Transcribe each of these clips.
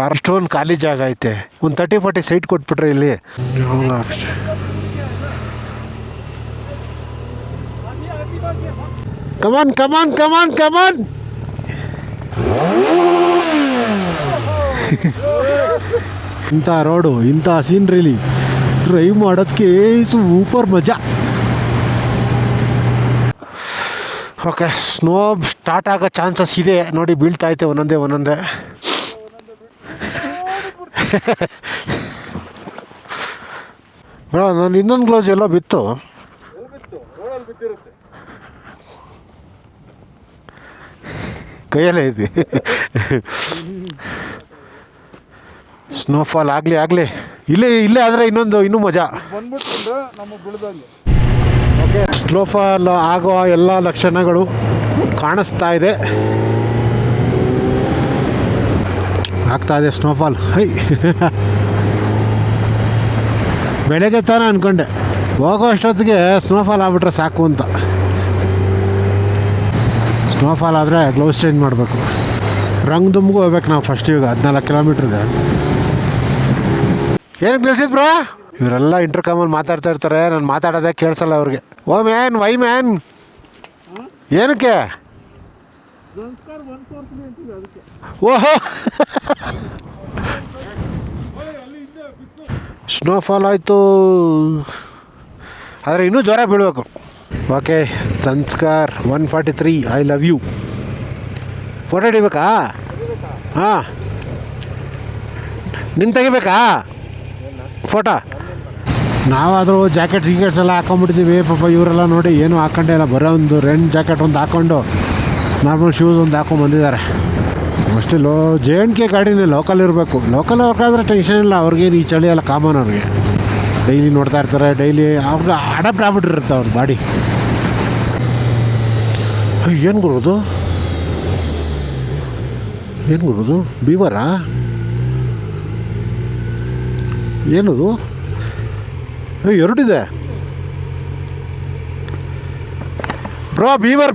ಅಷ್ಟೊಂದು ಖಾಲಿ ಜಾಗ ಐತೆ. ಒಂದು 30-40 ಸೈಟ್ ಕೊಟ್ಬಿಟ್ರೆ ಇಲ್ಲಿ. ಕಮಾನ್ ಕಮಾನ್ ಕಮಾನ್ ಕಮಾನ್. ಇಂಥ ರೋಡು, ಇಂಥ ಸೀನ್ರಿಲಿ ಡ್ರೈವ್ ಮಾಡೋದಕ್ಕೆ ಸೂಪರ್ ಮಜಾ. ಓಕೆ, ಸ್ನೋ ಸ್ಟಾರ್ಟ್ ಆಗೋ ಚಾನ್ಸಸ್ ಇದೆ ನೋಡಿ. ಬೀಳ್ತಾ ಐತೆ ಒಂದೊಂದೇ. ಬ್ರೋ, ನಾನು ಇನ್ನೊಂದು ಗ್ಲೌಸ್ ಎಲ್ಲೋ ಬಿತ್ತು. ಕೈಯಲ್ಲೇ ಇದೆ. ಸ್ನೋಫಾಲ್ ಆಗಲಿ ಇಲ್ಲೇ ಆದರೆ ಇನ್ನೂ ಮಜಾ. ಓಕೆ, ಸ್ನೋಫಾಲ್ ಆಗೋ ಎಲ್ಲ ಲಕ್ಷಣಗಳು ಕಾಣಿಸ್ತಾ ಇದೆ. ಆಗ್ತಾ ಇದೆ ಸ್ನೋಫಾಲ್. ಹೈ, ಬೆಳಗ್ಗೆ ತಾನೇ ಅಂದ್ಕೊಂಡೆ ಹೋಗೋ ಅಷ್ಟೊತ್ತಿಗೆ ಸ್ನೋಫಾಲ್ ಆಗ್ಬಿಟ್ರೆ ಸಾಕು ಅಂತ. ಸ್ನೋಫಾಲ್ ಆದರೆ ಗ್ಲೌಸ್ ಚೇಂಜ್ ಮಾಡಬೇಕು. ರಂಗದುಮ್ಗೂ ಹೋಗ್ಬೇಕು ನಾವು ಫಸ್ಟ್. ಈಗ 14 ಕಿಲೋಮೀಟ್ರ್ ಇದೆ. ಏನು ಗ್ಲೇಸಿದ್ ಬ್ರೋ? ಇವರೆಲ್ಲ ಇಂಟರ್ಕಾಮಲ್ಲಿ ಮಾತಾಡ್ತಾ ಇರ್ತಾರೆ. ನಾನು ಮಾತಾಡೋದೇ ಕೇಳಿಸಲ್ಲ ಅವ್ರಿಗೆ. Oh man, why man? ಏನಕ್ಕೆ? ಓಹೋ, ಸ್ನೋಫಾಲ್ ಆಯಿತು, ಆದರೆ ಇನ್ನೂ ಜ್ವರ ಬೀಳಬೇಕು. Okay, Sanskar 143 I love you. Photo ಹಿಡಿಬೇಕಾ? ಹಾಂ, ನಿನ್ನ ತೆಗಿಬೇಕಾ ಫೋಟೋ? ನಾವಾದರೂ ಜಾಕೆಟ್ಸ್ ಎಲ್ಲ ಹಾಕೊಂಡ್ಬಿಟ್ಟಿದ್ದೀವಿ. ಪಾಪ ಇವರೆಲ್ಲ ನೋಡಿ ಏನೂ ಹಾಕೊಂಡೇ ಇಲ್ಲ. ಬರೋ ಒಂದು ರೈನ್ ಜಾಕೆಟ್ ಒಂದು ಹಾಕ್ಕೊಂಡು ನಾರ್ಮಲ್ ಶೂಸ್ ಒಂದು ಹಾಕೊಂಡ್ಬಂದಿದ್ದಾರೆ. ಮೋಸ್ಟ್ಲಿ JNK ಗಾಡಿನೇ ಲೋಕಲ್ ಇರಬೇಕು. ಲೋಕಲ್ ಹೋಗಾದ್ರೆ ಟೆನ್ಷನ್ ಇಲ್ಲ. ಅವ್ರಿಗೇನು ಈ ಚಳಿ ಎಲ್ಲ ಕಾಮನ್. ಅವ್ರಿಗೆ ಡೈಲಿ ನೋಡ್ತಾ ಇರ್ತಾರೆ. ಡೈಲಿ ಅವ್ರಿಗೆ ಅಡಾಪ್ಟ್ ಆಗ್ಬಿಟ್ಟಿರುತ್ತೆ ಅವ್ರ ಬಾಡಿ. ಏನು ಗುರುದು ಬೀವರಾ? ಏನದು? ಎರಡಿದೆ ಬ್ರೋ. ಬೀವರ್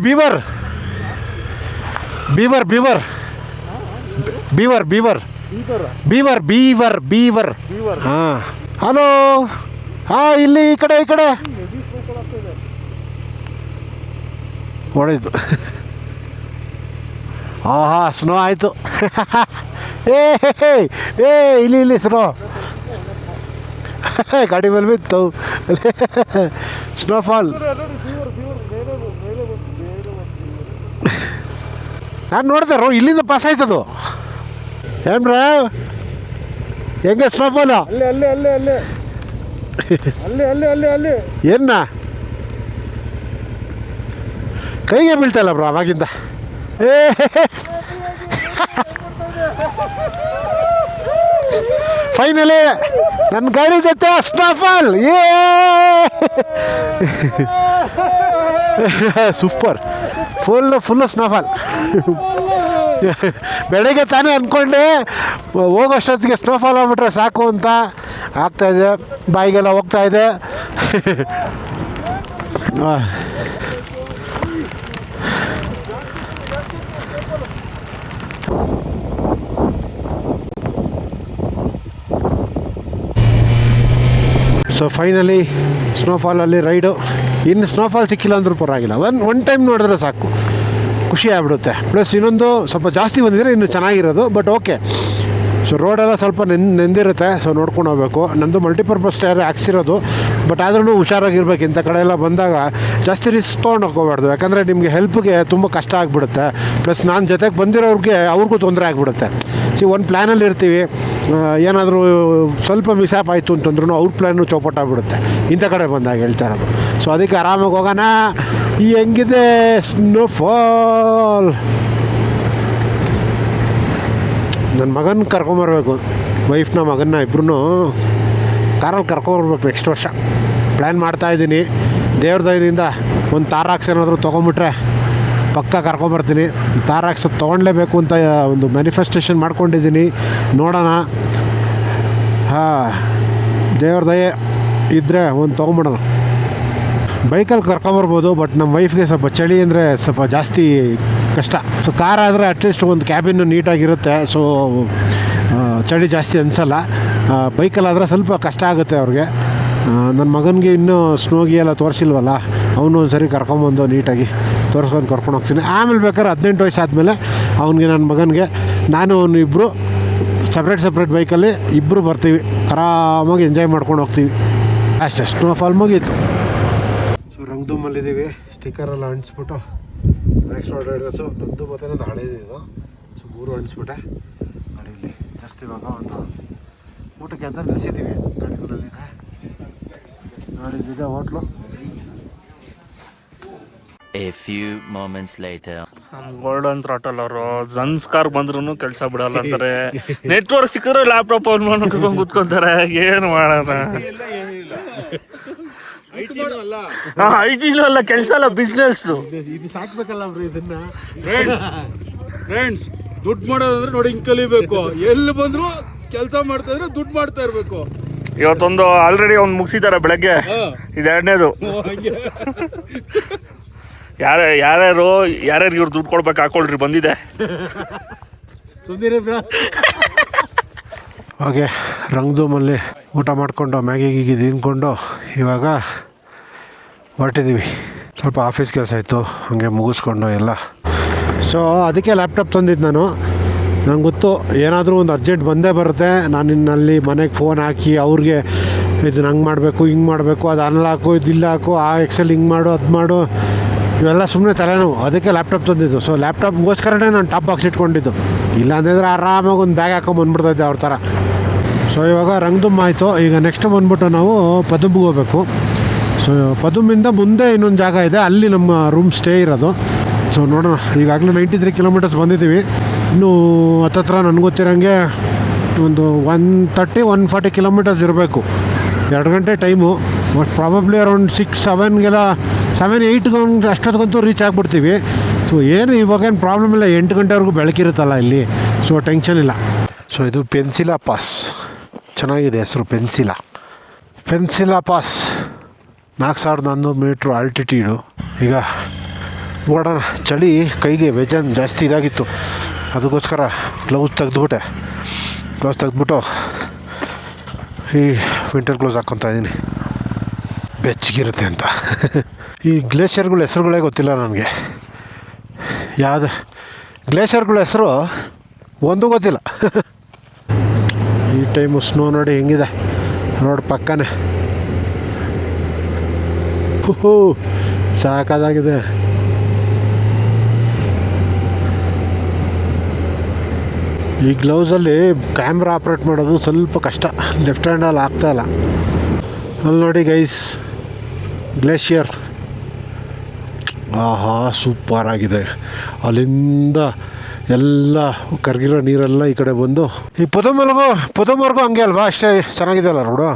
ಹಾಂ, ಹಲೋ. ಹಾಂ, ಇಲ್ಲಿ ಈ ಕಡೆ ಹೊಡೆಯಿತು. ಆಹಾ, ಸ್ನೋ ಆಯಿತು. ಇಲ್ಲಿ ಸ್ನೋ ಗಾಡಿ ಮೇಲೆ ಬಿತ್ತು. ಸ್ನೋಫಾಲ್. ನಾನು ನೋಡಿದೆ ಇಲ್ಲಿಂದ ಪಾಸ್ ಆಯ್ತದು. ಏನು ಬ್ರೋ, ಹೆಂಗೆ ಸ್ನೋಫಾಲು? ಏನ ಕೈಗೆ ಬೀಳ್ತಾಯಿಲ್ಲ ಬ್ರೋ ಅವಾಗಿಂದ. ಫೈನಲಿ ನನ್ನ ಗಾಡಿ ಜೊತೆ ಸ್ನೋಫಾಲ್. Super, full snowfall. ಬೆಳಗ್ಗೆ ತಾನೇ ಅಂದ್ಕೊಂಡೆ ಹೋಗೋಷ್ಟೊತ್ತಿಗೆ ಸ್ನೋಫಾಲ್ ಆಗ್ಬಿಟ್ರೆ ಸಾಕು ಅಂತ. ಆಗ್ತಾಯಿದೆ, ಬಾಯಿಗೆಲ್ಲ ಹೋಗ್ತಾಯಿದೆ. ಸೊ ಫೈನಲಿ ಸ್ನೋಫಾಲಲ್ಲಿ ರೈಡು. ಇನ್ನು ಸ್ನೋಫಾಲ್ ಸಿಕ್ಕಿಲ್ಲ ಅಂದ್ರೂ ಪರವಾಗಿಲ್ಲ, ಒನ್ ಟೈಮ್ ನೋಡಿದ್ರೆ ಸಾಕು, ಖುಷಿ ಆಗ್ಬಿಡುತ್ತೆ. ಪ್ಲಸ್ ಇನ್ನೊಂದು ಸ್ವಲ್ಪ ಜಾಸ್ತಿ ಬಂದಿದ್ರೆ ಇನ್ನೂ ಚೆನ್ನಾಗಿರೋದು. ಬಟ್ ಓಕೆ, ಸೊ ರೋಡೆಲ್ಲ ಸ್ವಲ್ಪ ನೆಂದಿರುತ್ತೆ. ಸೊ ನೋಡ್ಕೊಂಡು ಹೋಗ್ಬೇಕು. ನಂದು ಮಲ್ಟಿಪರ್ಪಸ್ ಟೈರ್ ಹಾಕ್ಸಿರೋದು. ಬಟ್ ಆದ್ರೂ ಹುಷಾರಾಗಿರ್ಬೇಕು. ಇಂಥ ಕಡೆ ಎಲ್ಲ ಬಂದಾಗ ಜಾಸ್ತಿ ರಿಸ್ಕ್ ತೊಗೊಂಡು ಹೋಗ್ಕೋಬಾರ್ದು. ಯಾಕಂದರೆ ನಿಮಗೆ ಹೆಲ್ಪ್ಗೆ ತುಂಬ ಕಷ್ಟ ಆಗಿಬಿಡುತ್ತೆ. ಪ್ಲಸ್ ನಾನು ಜೊತೆಗೆ ಬಂದಿರೋರಿಗೆ ಅವ್ರಿಗೂ ತೊಂದರೆ ಆಗಿಬಿಡುತ್ತೆ. ಒಂದು ಪ್ಲ್ಯಾನಲ್ಲಿ ಇರ್ತೀವಿ, ಏನಾದರೂ ಸ್ವಲ್ಪ ಮಿಸ್ಆ್ಯಪ್ ಆಯಿತು ಅಂತಂದ್ರೂ ಅವ್ರ ಪ್ಲ್ಯಾನು ಚೌಪಟ್ಟಾಗ್ಬಿಡುತ್ತೆ. ಇಂಥ ಕಡೆ ಬಂದಾಗ ಹೇಳ್ತಾ ಇರೋದು. ಸೊ ಅದಕ್ಕೆ ಆರಾಮಾಗಿ ಹೋಗೋಣ. ಹೆಂಗಿದೆ ಸ್ನೋಫಾಲ್? ನನ್ನ ಮಗನ ಕರ್ಕೊಂಬರ್ಬೇಕು, ವೈಫ್ನ ಮಗನ್ನ ಇಬ್ಬರೂ ಕಾರಲ್ಲಿ ಕರ್ಕೊಂಬರ್ಬೇಕು ನೆಕ್ಸ್ಟ್ ವರ್ಷ. ಪ್ಲ್ಯಾನ್ ಮಾಡ್ತಾಯಿದ್ದೀನಿ. ದೇವ್ರ ದಯದಿಂದ ಒಂದು ತಾರಾಕ್ಸ್ ಏನಾದರೂ ತೊಗೊಂಬಿಟ್ರೆ ಪಕ್ಕ ಕರ್ಕೊಂಬರ್ತೀನಿ. ತಾರಾಕ್ಸ್ ತೊಗೊಳ್ಲೇಬೇಕು ಅಂತ ಒಂದು ಮ್ಯಾನಿಫೆಸ್ಟೇಷನ್ ಮಾಡ್ಕೊಂಡಿದ್ದೀನಿ. ನೋಡೋಣ. ಹಾಂ, ದೇವ್ರ ದಯೆ ಇದ್ದರೆ ಒಂದು ತೊಗೊಂಬಿಡೋಣ. ಬೈಕಲ್ಲಿ ಕರ್ಕೊಂಬರ್ಬೋದು. ಬಟ್ ನಮ್ಮ ವೈಫ್ಗೆ ಸ್ವಲ್ಪ ಚಳಿ ಅಂದರೆ ಸ್ವಲ್ಪ ಜಾಸ್ತಿ ಕಷ್ಟ. ಸೊ ಸೊ ಕಾರ್ ಆದರೆ ಅಟ್ಲೀಸ್ಟ್ ಒಂದು ಕ್ಯಾಬಿನ್ನು ನೀಟಾಗಿರುತ್ತೆ. ಸೊ ಚಳಿ ಜಾಸ್ತಿ ಅನಿಸಲ್ಲ. ಬೈಕಲ್ಲಾದರೆ ಸ್ವಲ್ಪ ಕಷ್ಟ ಆಗುತ್ತೆ ಅವ್ರಿಗೆ. ನನ್ನ ಮಗನಿಗೆ ಇನ್ನೂ ಸ್ನೋಗಿ ಎಲ್ಲ ತೋರಿಸಿಲ್ವಲ್ಲ, ಅವನು ಒಂದು ಸರಿ ಕರ್ಕೊಂಬಂದು ನೀಟಾಗಿ ಕರ್ಕೊಂಡು ಹೋಗ್ತೀನಿ. ಆಮೇಲೆ ಬೇಕಾದ್ರೆ 18 ವಯಸ್ಸು ಆದಮೇಲೆ ಅವನಿಗೆ, ನನ್ನ ಮಗನಿಗೆ ನಾನು ಅವನು ಇಬ್ಬರು ಸಪ್ರೇಟ್ ಬೈಕಲ್ಲಿ ಇಬ್ಬರು ಬರ್ತೀವಿ, ಆರಾಮಾಗಿ ಎಂಜಾಯ್ ಮಾಡ್ಕೊಂಡು ಹೋಗ್ತೀವಿ. ಅಷ್ಟೇ, ಸ್ನೋಫಾಲ್ ಮುಗೀತು. ಸೊ ರಂಗದುಮಲ್ಲಿದ್ದೀವಿ. ಸ್ಟಿಕ್ಕರೆಲ್ಲ ಅಂಟಿಸ್ಬಿಟ್ಟು ನೆಕ್ಸ್ಟ್ ಅಡ್ರೆಸ್ಸು ನಂದು ಮತ್ತು ನಂದು ಹಳೇದು ಇದು. ಸೊ 3 ಅಂಟಿಸ್ಬಿಟ್ಟೆ ಗಾಡೀಲಿ. ಜಸ್ಟ್ ಇವಾಗ ಒಂದು ಊಟಕ್ಕೆ ಅಂತ ನಿಲ್ಲಿಸಿದ್ದೀವಿ ಗಾಡಿಗಳಲ್ಲಿ. ಗಾಡಿಲಿದೆ hotel. A few moments later. Golden throttle ಅವರು ಜನ್ಸ್ಕಾರ್ ಬಂದ್ರು ಕೆಲಸ ಬಿಡಲ್ಲ ಅಂತಾರೆ. ನೆಟ್ವರ್ಕ್ ಸಿಕ್ಕಿದ್ರೆ ಲ್ಯಾಪ್ಟಾಪ್ ಆನ್ ಮಾಡ್ಕೊಂಡು ಕೂತ್ಕೊಂತಾರೆ. ಏನು ಮಾಡೋಣ? ಐಟಿನೂ ಅಲ್ಲ, ಕೆಲಸ ಅಲ್ಲ, ಬಿಸ್ನೆಸ್. ಇದು ಸಾಕ್ಬೇಕಲ್ಲ ಇದನ್ನ. ಫ್ರೆಂಡ್ಸ್, ದುಡ್ಡು ಮಾಡೋದಂದ್ರೆ ನೋಡಿ ಹಿಂಗೆ ಕಲಿಬೇಕು. ಎಲ್ಲಿ ಬಂದ್ರು ಕೆಲಸ ಮಾಡ್ತಾ ಇದ್ರೆ ದುಡ್ಡು ಮಾಡ್ತಾ ಇರ್ಬೇಕು. ಇವತ್ತೊಂದು ಆಲ್ರೆಡಿ ಒಂದು ಮುಗಿಸಿದ್ದಾರೆ ಬೆಳಗ್ಗೆ, ಇದು 2ನೇದು. ಯಾರ್ಯಾರು ಇವ್ರು ದುಡ್ಡು ಕೊಡ್ಬೇಕು ಹಾಕೊಳ್ರಿ, ಬಂದಿದೆ. ಹಾಗೆ ರಂಗದುಮಲ್ಲಿ ಊಟ ಮಾಡಿಕೊಂಡು ಮ್ಯಾಗಿ ಗೀಗಿ ತಿನ್ಕೊಂಡು ಇವಾಗ ಹೊರಟಿದ್ದೀವಿ. ಸ್ವಲ್ಪ ಆಫೀಸ್ ಕೆಲಸ ಇತ್ತು, ಹಾಗೆ ಮುಗಿಸ್ಕೊಂಡು ಎಲ್ಲ. ಸೊ ಅದಕ್ಕೆ ಲ್ಯಾಪ್ಟಾಪ್ ತಂದಿದ್ದು ನಾನು. ನಂಗೆ ಗೊತ್ತು ಏನಾದರೂ ಒಂದು ಅರ್ಜೆಂಟ್ ಬಂದೇ ಬರುತ್ತೆ. ನಾನು ಇನ್ನಲ್ಲಿ ಮನೆಗೆ ಫೋನ್ ಹಾಕಿ ಅವ್ರಿಗೆ ಇದನ್ನ ಹಂಗೆ ಮಾಡಬೇಕು, ಹಿಂಗೆ ಮಾಡಬೇಕು, ಅದು ಅನ್ಲಾಕು, ಇದಿಲ್ಲ ಹಾಕು, ಆ ಎಕ್ಸೆಲ್ ಹಿಂಗೆ ಮಾಡು, ಅದು ಮಾಡು, ಇವೆಲ್ಲ ಸುಮ್ಮನೆ ತಲೆನೋವು. ಅದಕ್ಕೆ ಲ್ಯಾಪ್ಟಾಪ್ ತಂದಿದ್ದು. ಸೊ ಲ್ಯಾಪ್ಟಾಪ್ಗೋಸ್ಕರನೇ ನಾನು ಟಾಪ್ ಬಾಕ್ಸ್ ಇಟ್ಕೊಂಡಿದ್ದು. ಇಲ್ಲ ಅಂದಿದ್ರೆ ಆರಾಮಾಗಿ ಒಂದು ಬ್ಯಾಗ್ ಹಾಕೊಂಬಂದ್ಬಿಡ್ತಾಯಿದ್ದೆ ಅವ್ರ ಥರ. ಸೊ ಇವಾಗ ರಂಗದುಮ್ ಆಯಿತು. ಈಗ ನೆಕ್ಸ್ಟ್ ಬಂದ್ಬಿಟ್ಟು ನಾವು ಪದುಮ್ಗೆ ಹೋಗಬೇಕು. ಸೊ ಪದುಮಿಂದ ಮುಂದೆ ಇನ್ನೊಂದು ಜಾಗ ಇದೆ, ಅಲ್ಲಿ ನಮ್ಮ ರೂಮ್ ಸ್ಟೇ ಇರೋದು. ಸೊ ನೋಡೋಣ, ಈಗಾಗಲೇ 93 ಕಿಲೋಮೀಟರ್ಸ್ ಬಂದಿದ್ದೀವಿ. ಇನ್ನೂ ಹತ್ತತ್ರ ನನಗೆ ಗೊತ್ತಿರೋಂಗೆ ಒಂದು 130-140 ಕಿಲೋಮೀಟರ್ಸ್ ಇರಬೇಕು. 2 ಗಂಟೆ ಟೈಮು. ಪ್ರಾಬಬ್ಲಿ ಅರೌಂಡ್ 6-7ಗೆಲ್ಲ 7-8 ಅಷ್ಟೊತ್ತಿಗಂತೂ ರೀಚ್ ಆಗಿಬಿಡ್ತೀವಿ. ಸೊ ಏನು ಇವಾಗೇನು ಪ್ರಾಬ್ಲಮ್ ಇಲ್ಲ, 8 ಗಂಟೆವರೆಗೂ ಬೆಳಕಿರುತ್ತಲ್ಲ ಇಲ್ಲಿ. ಸೊ ಟೆನ್ಷನ್ ಇಲ್ಲ. ಸೊ ಇದು ಪೆನ್ಸಿಲಾ ಪಾಸ್, ಚೆನ್ನಾಗಿದೆ ಹೆಸರು, ಪೆನ್ಸಿಲಾ ಪಾಸ್. 4100 ಮೀಟ್ರ್ ಆಲ್ಟಿಟ್ಯೂಡು. ಈಗ ನೋಡೋಣ, ಚಳಿ ಕೈಗೆ ಬೇಜಾನ್ ಜಾಸ್ತಿ ಇದಾಗಿತ್ತು, ಅದಕ್ಕೋಸ್ಕರ ಗ್ಲೌಸ್ ತೆಗೆದ್ಬಿಟ್ಟು ಈ ವಿಂಟರ್ ಗ್ಲೌಸ್ ಹಾಕ್ಕೊತಾ ಇದ್ದೀನಿ, ಬೆಚ್ಚಗಿರುತ್ತೆ ಅಂತ. ಈ ಗ್ಲೇಷಿಯರ್ಗಳ ಹೆಸರುಗಳೇ ಗೊತ್ತಿಲ್ಲ ನನಗೆ. ಯಾವುದು ಗ್ಲೇಷಿಯರ್ಗಳ ಹೆಸರು ಒಂದು ಗೊತ್ತಿಲ್ಲ. ಈ ಟೈಮು ಸ್ನೋ ನೋಡಿ ಹೆಂಗಿದೆ, ರೋಡ್ ಪಕ್ಕನೇ. ಸಾಕಾಗಿದೆ. ಈ ಗ್ಲೌಸಲ್ಲಿ ಕ್ಯಾಮ್ರಾ ಆಪ್ರೇಟ್ ಮಾಡೋದು ಸ್ವಲ್ಪ ಕಷ್ಟ, ಲೆಫ್ಟ್ ಹ್ಯಾಂಡಲ್ಲಿ ಆಗ್ತಾಯಿಲ್ಲ. ಅಲ್ಲಿ ನೋಡಿ ಗೈಸ್, ಗ್ಲೇಷಿಯರ್. ಆಹಾ, ಸೂಪರಾಗಿದೆ. ಅಲ್ಲಿಂದ ಎಲ್ಲ ಕರಗಿರೋ ನೀರೆಲ್ಲ ಈ ಕಡೆ ಬಂದು ಈ ಪುದಮ್ವರೆಗೂ ಹಂಗೆ ಅಲ್ವಾ, ಅಷ್ಟೇ ಚೆನ್ನಾಗಿದೆ ಅಲ್ಲ ರೋಡು.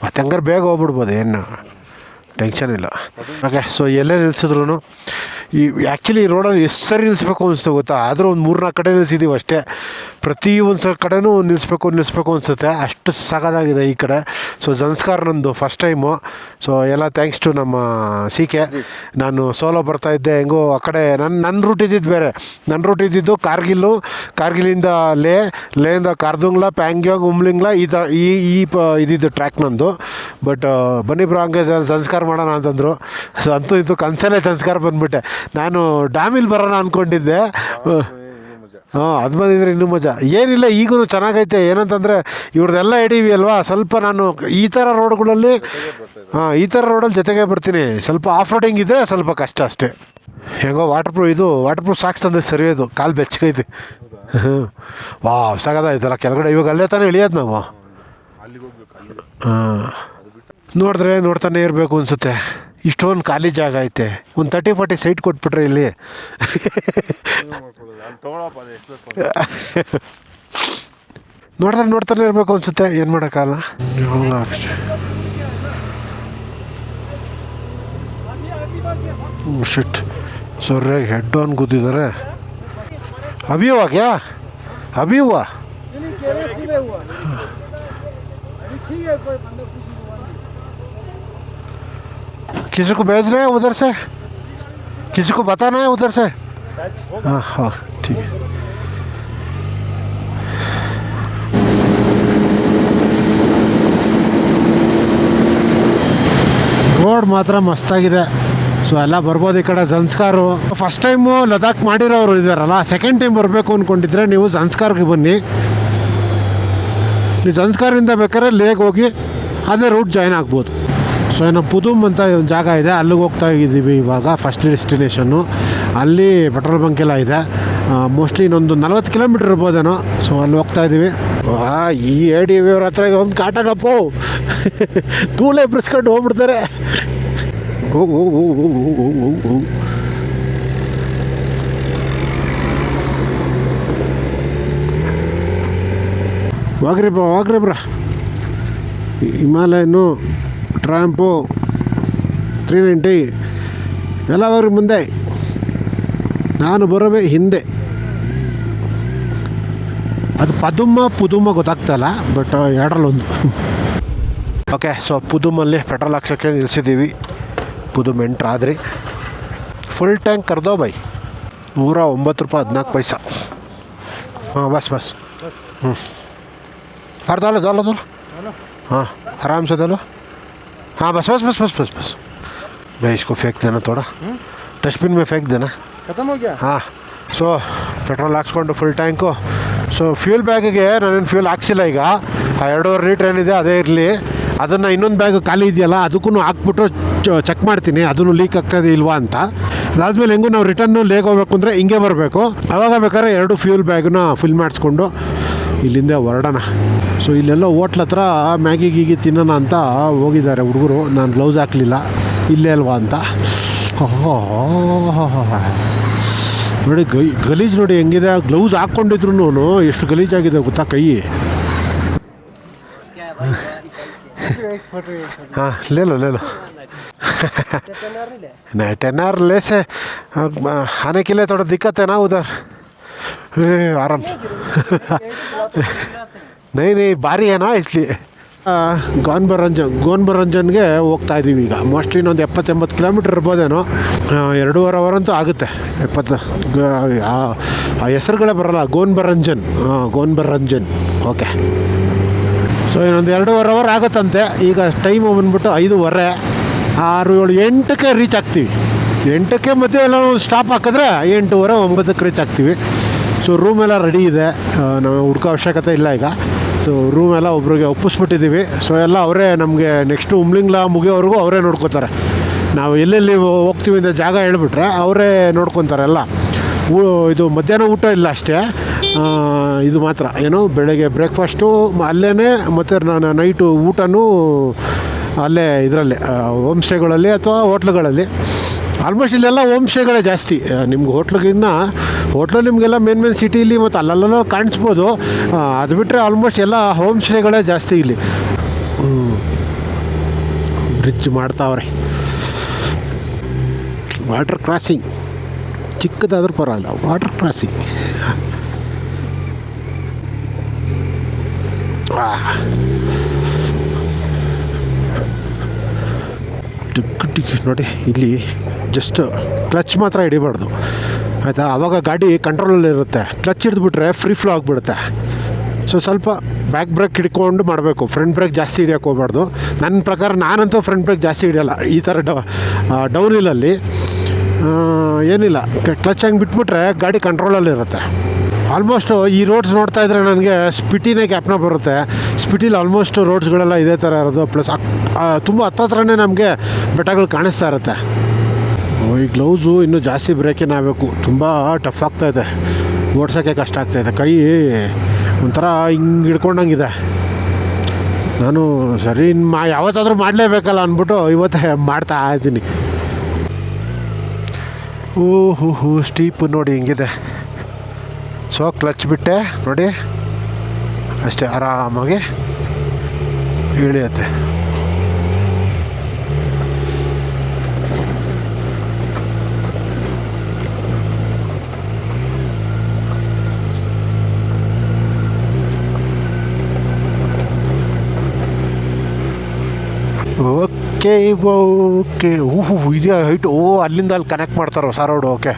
ಮತ್ತೆ ಹಂಗಾರೆ ಬೇಗ ಹೋಗ್ಬಿಡ್ಬೋದು, ಏನು ಟೆನ್ಷನ್ ಇಲ್ಲ. ಓಕೆ, ಸೊ ಎಲ್ಲೇ ನಿಲ್ಸಿದ್ರು ಈ ಆ್ಯಕ್ಚುಲಿ ಈ ರೋಡಲ್ಲಿ ಎಷ್ಟು ಸರಿ ನಿಲ್ಲಿಸ್ಬೇಕು ಅನಿಸ್ತು ಗೊತ್ತಾ. ಆದರೂ ಒಂದು 3-4 ಕಡೆ ನಿಲ್ಸಿದ್ದೀವಿ ಅಷ್ಟೇ. ಪ್ರತಿ ಒಂದು ಕಡೆನೂ ನಿಲ್ಲಿಸ್ಬೇಕು ಅನಿಸುತ್ತೆ, ಅಷ್ಟು ಸಾಕಾಗಿದೆ ಈ ಕಡೆ. ಸೊ ಜನ್ಸ್ಕಾರ್ ನಂದು ಫಸ್ಟ್ ಟೈಮು. ಸೊ ಎಲ್ಲ ಥ್ಯಾಂಕ್ಸ್ ಟು ನಮ್ಮ CK. ನಾನು ಸೋಲೋ ಬರ್ತಾಯಿದ್ದೆ, ಹೆಂಗೋ ಆ ಕಡೆ ನನ್ನ ರೂಟ್ ಇದ್ದಿದ್ದು ಬೇರೆ. ನನ್ನ ರೂಟ್ ಇದ್ದಿದ್ದು ಕಾರ್ಗಿಲಿಂದ ಲೇಯಿಂದ ಕಾರ್ದುಂಗ್ಲಾ, ಪ್ಯಾಂಗ್ಯಾಂಗ್, ಉಮ್ಲಿಂಗ್ಲಾ, ಈ ಥರ ಇದಿದ್ದು ಟ್ರ್ಯಾಕ್ ನಂದು. ಬಟ್ ಬನ್ನಿ ಬ್ರೋ ಹಂಗೆ ಸಂಸ್ಕಾರ ಮಾಡೋಣ ಅಂತಂದರು. ಸೊ ಅಂತೂ ಇದು ಕನಸಲ್ಲೇ ಸಂಸ್ಕಾರ ಬಂದುಬಿಟ್ಟೆ. ನಾನು ಡ್ಯಾಮಿಲ್ ಬರೋಣ ಅಂದ್ಕೊಂಡಿದ್ದೆ. ಅದು ಬಂದಿದ್ರೆ ಇನ್ನೂ ಮಜಾ. ಏನಿಲ್ಲ, ಈಗೂ ಚೆನ್ನಾಗೈತೆ. ಏನಂತಂದರೆ ಇವ್ರದ್ದೆಲ್ಲ ಹಿಡೀವಿ ಅಲ್ವಾ, ಸ್ವಲ್ಪ ನಾನು ಈ ಥರ ರೋಡ್ಗಳಲ್ಲಿ ಜೊತೆಗೆ ಬರ್ತೀನಿ. ಸ್ವಲ್ಪ ಆಫ್ ರೋಡಿಂಗ್ ಇದ್ದರೆ ಸ್ವಲ್ಪ ಕಷ್ಟ ಅಷ್ಟೇ. ಹೆಂಗೋ ವಾಟರ್ ಪ್ರೂಫ್ ಸಾಕ್ಸ್ ತಂದೆ ಸರಿ, ಅದು ಕಾಲು ಬೆಚ್ಚಗೈತಿ. ಸಾಕಾಯ್ತಲ್ಲ ಕೆಳಗಡೆ. ಇವಾಗ ಅಲ್ಲೇ ತಾನೇ ಇಳಿಯೋದು ನಾವು. ನೋಡಿದ್ರೆ ನೋಡ್ತಾನೆ ಇರಬೇಕು ಅನಿಸುತ್ತೆ. ಇಷ್ಟೊಂದು ಖಾಲಿ ಜಾಗ ಐತೆ. ಒಂದು 30-40 ಸೈಟ್ ಕೊಟ್ಬಿಟ್ರೆ ಇಲ್ಲಿ. ನೋಡ್ತಾನೆ ಇರಬೇಕು ಅನಿಸುತ್ತೆ, ಏನು ಮಾಡೋಕ್ಕಾಗಲ್ಲ. ಶಿಟ್, ಸೊರ್ಯಾಗಿ ಹೆಡ್ ಆನ್ ಕೂತಿದ್ದಾರೆ. अभी हुआ क्या? अभी हुआ? किसी को भेज रहे हैं उधर से? किसी को बताना है उधर से? हाँ हाँ ठीक है ರೋಡ್ ಮಾತ್ರ ಮಸ್ತಾಗಿದೆ. ಸೊ ಎಲ್ಲ ಬರ್ಬೋದು ಈ ಕಡೆ ಜನ್ಸ್ಕಾರು. ಫಸ್ಟ್ ಟೈಮು ಲದಾಖ್ ಮಾಡಿರೋರು ಇದ್ದಾರಲ್ಲ, ಸೆಕೆಂಡ್ ಟೈಮ್ ಬರಬೇಕು ಅಂದ್ಕೊಂಡಿದ್ರೆ ನೀವು ಜನ್ಸ್ಕಾರ್ಗೆ ಬನ್ನಿ. ನೀವು ಜನ್ಸ್ಕಾರಿಂದ ಬೇಕಾದ್ರೆ ಲೇಗ್ ಹೋಗಿ ಅದೇ ರೂಟ್ ಜಾಯ್ನ್ ಆಗ್ಬೋದು. ಸೊ ಏನೋ ಪುದುಮ್ ಅಂತ ಒಂದು ಜಾಗ ಇದೆ, ಅಲ್ಲಿಗೆ ಹೋಗ್ತಾ ಇದ್ದೀವಿ ಇವಾಗ. ಫಸ್ಟ್ ಡೆಸ್ಟಿನೇಷನ್ನು ಅಲ್ಲಿ ಪೆಟ್ರೋಲ್ ಬಂಕ್ ಎಲ್ಲ ಇದೆ. ಮೋಸ್ಟ್ಲಿ ಇನ್ನೊಂದು 40 ಕಿಲೋಮೀಟ್ರ್ ಇರ್ಬೋದೇನೋ. ಸೊ ಅಲ್ಲಿ ಹೋಗ್ತಾ ಇದ್ದೀವಿ. ಈ ADV ಅವ್ರ ಹತ್ರ ಇದೊಂದು ಕಾಟಗಪ್ಪು ತೂಳೆ ಬಿಡಿಸ್ಕೊಂಡು ಹೋಗ್ಬಿಡ್ತಾರೆ. ಹೋಗು ಹೋಗ್ರಿ ಬ್ರ. ಹಿಮಾಲಯನು ಟ್ರ್ಯಾಂಪು 390 ಎಲ್ಲ ಹೋಗ್ರಿ ಮುಂದೆ, ನಾನು ಬರೋವೆ ಹಿಂದೆ. ಅದು ಪುದುಮ ಗೊತ್ತಾಗ್ತಾಯಿಲ್ಲ, ಬಟ್ ಎರಡರಲ್ಲೊಂದು. ಓಕೆ, ಸೊ ಪುದುಮಲ್ಲಿ ಪೆಟ್ರೋಲ್ ಹಾಕ್ಸೋಕ್ಕೆ ನಿಲ್ಲಿಸಿದ್ದೀವಿ. ಪುದುಮ್ ಎಂಟ್ರಾದ್ರಿ. ಫುಲ್ ಟ್ಯಾಂಕ್ ಕರ್ದೋ ಬೈ, 109 ರೂಪಾಯಿ 14 ಪೈಸಾ. हाँ बस और डालो हाँ आराम से डालो. हाँ बस भाई इसको फेंक देना थोड़ा, डस्टबिन में फेंक देना. खत्म हो गया. हाँ ಸೊ ಪೆಟ್ರೋಲ್ ಹಾಕ್ಸ್ಕೊಂಡು ಫುಲ್ ಟ್ಯಾಂಕು. ಸೊ ಫ್ಯೂಲ್ ಬ್ಯಾಗಿಗೆ ನಾನೇನು ಫ್ಯೂಲ್ ಹಾಕ್ಸಿಲ್ಲ ಈಗ. 2.5 ಲೀಟ್ರ್ ಏನಿದೆ ಅದೇ ಇರಲಿ. ಅದನ್ನು ಇನ್ನೊಂದು ಬ್ಯಾಗ್ ಖಾಲಿ ಇದೆಯಲ್ಲ ಅದಕ್ಕೂ ಹಾಕ್ಬಿಟ್ಟು ಚೆಕ್ ಮಾಡ್ತೀನಿ ಅದನ್ನು ಲೀಕ್ ಆಗ್ತಾಯಿದೆ ಇಲ್ವಾ ಅಂತ. ಅದಾದಮೇಲೆ ಹೆಂಗೂ ನಾವು ರಿಟರ್ನು ಲೇಗ್ ಹೋಗ್ಬೇಕು ಅಂದರೆ ಹಿಂಗೆ ಬರಬೇಕು. ಆವಾಗ ಬೇಕಾದ್ರೆ 2 ಫ್ಯೂಲ್ ಬ್ಯಾಗನ್ನ ಫಿಲ್ ಮಾಡಿಸ್ಕೊಂಡು ಇಲ್ಲಿಂದ ಹೊರಡೋಣ. ಸೊ ಇಲ್ಲೆಲ್ಲ ಹೋಟ್ಲ್ ಹತ್ರ ಮ್ಯಾಗಿ ಗೀಗಿ ತಿನ್ನೋಣ ಅಂತ ಹೋಗಿದ್ದಾರೆ ಹುಡುಗರು. ನಾನು ಗ್ಲೌಸ್ ಹಾಕಲಿಲ್ಲ, ಇಲ್ಲೇ ಅಲ್ವಾ ಅಂತ. ನೋಡಿ ಗಲೀಜು ನೋಡಿ ಹೆಂಗಿದೆ. ಗ್ಲೌಸ್ ಹಾಕ್ಕೊಂಡಿದ್ರು ಎಷ್ಟು ಗಲೀಜಾಗಿದೆ ಗೊತ್ತಾ ಕೈ. हाँ ले लो नहीं 10 आवर ले से आने के लिए थोड़ा दिक्कत है ना उधर. आराम नहीं बारी है ना इसलिए. ಗೋನ್ಬರಂಜನ್ಗೆ ಹೋಗ್ತಾ ಇದ್ದೀವಿ ಈಗ. ಮೋಸ್ಟ್ಲಿ ಇನ್ನೊಂದು 70-80 ಕಿಲೋಮೀಟ್ರ್ ಇರ್ಬೋದೇನೋ. 2.5 ಅವರ್ ಅಂತೂ ಆಗುತ್ತೆ. 70 ಆ ಹೆಸರುಗಳೇ ಬರೋಲ್ಲ. ಗೋನ್ಬರಂಜನ್ ಓಕೆ. ಸೊ ಇನ್ನೊಂದು 2.5 ಅವರ್ ಆಗುತ್ತಂತೆ. ಈಗ ಟೈಮು ಬಂದ್ಬಿಟ್ಟು 5:30. 6, 7, 8ಕ್ಕೆ ರೀಚ್ ಆಗ್ತೀವಿ. 8ಕ್ಕೆ ಮತ್ತೆ ಎಲ್ಲ ಸ್ಟಾಪ್ ಹಾಕಿದ್ರೆ 8:30, 9ಕ್ಕೆ ರೀಚ್ ಆಗ್ತೀವಿ. ಸೊ ರೂಮೆಲ್ಲ ರೆಡಿ ಇದೆ, ನಾವು ಹುಡ್ಕೋ ಅವಶ್ಯಕತೆ ಇಲ್ಲ ಈಗ. ಸೊ ರೂಮೆಲ್ಲ ಒಬ್ರಿಗೆ ಒಪ್ಪಿಸ್ಬಿಟ್ಟಿದ್ದೀವಿ. ಸೊ ಎಲ್ಲ ಅವರೇ ನಮಗೆ ನೆಕ್ಸ್ಟು ಉಮ್ಲಿಂಗ್ಲಾ ಮುಗಿಯೋವರೆಗೂ ಅವರೇ ನೋಡ್ಕೋತಾರೆ. ನಾವು ಎಲ್ಲೆಲ್ಲಿ ಹೋಗ್ತೀವಿ ಅಂತ ಜಾಗ ಹೇಳ್ಬಿಟ್ರೆ ಅವರೇ ನೋಡ್ಕೊತಾರೆ ಎಲ್ಲ. ಇದು ಮಧ್ಯಾಹ್ನ ಊಟ ಇಲ್ಲ ಅಷ್ಟೇ, ಇದು ಮಾತ್ರ ಏನು ಬೆಳಗ್ಗೆ ಬ್ರೇಕ್ಫಾಸ್ಟು ಅಲ್ಲೇ, ಮತ್ತು ನಾನು ನೈಟು ಊಟನೂ ಅಲ್ಲೇ ಇದರಲ್ಲೇ ಹೋಮ್ ಸ್ಟೇಗಳಲ್ಲಿ ಅಥವಾ ಹೋಟ್ಲುಗಳಲ್ಲಿ. ಆಲ್ಮೋಸ್ಟ್ ಇಲ್ಲೆಲ್ಲ ಹೋಮ್ ಸ್ಟೇಗಳೇ ಜಾಸ್ತಿ. ನಿಮ್ಗೆ ಹೋಟ್ಲು ನಿಮಗೆಲ್ಲ ಮೇನ್ ಸಿಟಿಲಿ ಮತ್ತು ಅಲ್ಲೆಲ್ಲ ಕಾಣಿಸ್ಬೋದು. ಅದು ಬಿಟ್ಟರೆ ಆಲ್ಮೋಸ್ಟ್ ಎಲ್ಲ ಹೋಮ್ ಸ್ಟೇಗಳೇ ಜಾಸ್ತಿ ಇಲ್ಲಿ. ಬ್ರಿಡ್ಜ್ ಮಾಡ್ತಾವ್ರೆ, ವಾಟರ್ ಕ್ರಾಸಿಂಗ್ ಚಿಕ್ಕದಾದ್ರೂ ಪರವಾಗಿಲ್ಲ. ವಾಟರ್ ಕ್ರಾಸಿಂಗ್ ಟಿಕ್ ನೋಡಿ. ಇಲ್ಲಿ ಜಸ್ಟ್ ಕ್ಲಚ್ ಮಾತ್ರ ಹಿಡಿಬಾರ್ದು ಆಯಿತಾ. ಆವಾಗ ಗಾಡಿ ಕಂಟ್ರೋಲಲ್ಲಿರುತ್ತೆ. ಕ್ಲಚ್ ಹಿಡಿದ್ಬಿಟ್ರೆ ಫ್ರೀ ಫ್ಲೋ ಆಗಿಬಿಡುತ್ತೆ. ಸೊ ಸ್ವಲ್ಪ ಬ್ಯಾಕ್ ಬ್ರೇಕ್ ಹಿಡ್ಕೊಂಡು ಮಾಡಬೇಕು. ಫ್ರಂಟ್ ಬ್ರೇಕ್ ಜಾಸ್ತಿ ಹಿಡಿಯೋಕ್ಕೆ ಹೋಗ್ಬಾರ್ದು. ನನ್ನ ಪ್ರಕಾರ ನಾನಂತೂ ಫ್ರಂಟ್ ಬ್ರೇಕ್ ಜಾಸ್ತಿ ಹಿಡಿಯೋಲ್ಲ ಈ ಥರ ಡೌನ್ ಹಿಲ್ಲಲ್ಲಿ. ಏನಿಲ್ಲ, ಕ್ಲಚ್ ಹಂಗೆ ಬಿಟ್ಬಿಟ್ರೆ ಗಾಡಿ ಕಂಟ್ರೋಲಲ್ಲಿರುತ್ತೆ. ಆಲ್ಮೋಸ್ಟ್ ಈ ರೋಡ್ಸ್ ನೋಡ್ತಾ ಇದ್ದರೆ ನನಗೆ ಸ್ಪಿಟಿನೇ ಜ್ಞಾಪನ ಬರುತ್ತೆ. ಸ್ಪಿಟಿಲಿ ಆಲ್ಮೋಸ್ಟ್ ರೋಡ್ಸ್ಗಳೆಲ್ಲ ಇದೇ ಥರ ಇರೋದು. ಪ್ಲಸ್ ತುಂಬ ಹತ್ತತ್ರನೇ ನಮಗೆ ಬೆಟ್ಟಗಳು ಕಾಣಿಸ್ತಾ ಇರುತ್ತೆ. ಈ ಗ್ಲೌಸು ಇನ್ನೂ ಜಾಸ್ತಿ ಬ್ರೇಕೇನು ಆಗಬೇಕು. ತುಂಬ ಟಫ್ ಆಗ್ತಾಯಿದೆ, ಓಡ್ಸೋಕ್ಕೆ ಕಷ್ಟ ಆಗ್ತಾಯಿದೆ. ಕೈ ಒಂಥರ ಹಿಂಗೆ ಹಿಡ್ಕೊಂಡಂಗಿದೆ. ನಾನು ಸರಿ ಯಾವತ್ತಾದರೂ ಮಾಡಲೇಬೇಕಲ್ಲ ಅಂದ್ಬಿಟ್ಟು ಇವತ್ತೇ ಮಾಡ್ತಾ ಇದ್ದೀನಿ. ಓಹೋ ಸ್ಟೀಪ್ ನೋಡಿ ಹಿಂಗಿದೆ. ಸೊ ಕ್ಲಚ್ ಬಿಟ್ಟೆ ನೋಡಿ ಅಷ್ಟೇ, ಆರಾಮಾಗಿ ಇಳಿಯುತ್ತೆ. Okay okay. ಇದೆಯಾ ಹೈಟ್. ಅಲ್ಲಿಂದ ಅಲ್ಲಿ ಕನೆಕ್ಟ್ ಮಾಡ್ತಾರೆ ಹೊಸ ರೋಡು. ಓಕೆ